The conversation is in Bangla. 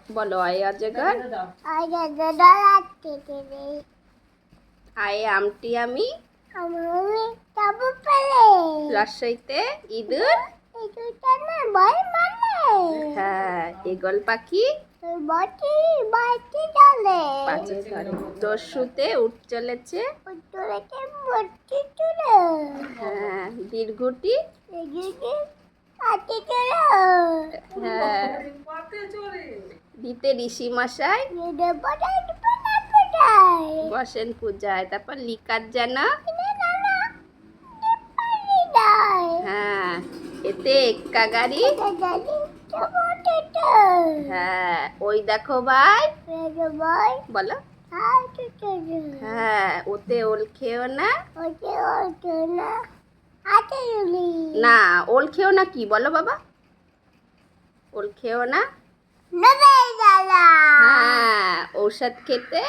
বলো আয় অজগর আয় আমটি আমি রসইতে ইঁদুর হ্যাঁ ঈগল পাখি পাঁচে ধরে দস্যুতে উঠ চলেছে হ্যাঁ দীর্ঘটি হ্যাঁ দিতে ঋষি মশাই বসেন পূজায় তারপর লিকার জানা হ্যাঁ এতে এক্কা গাড়ি হ্যাঁ ওই দেখো ভাই বলো হ্যাঁ ওতে ওল খেও না না ওল খেও না কি বলো বাবা ওল খেও না হ্যাঁ ঔষধ খেতে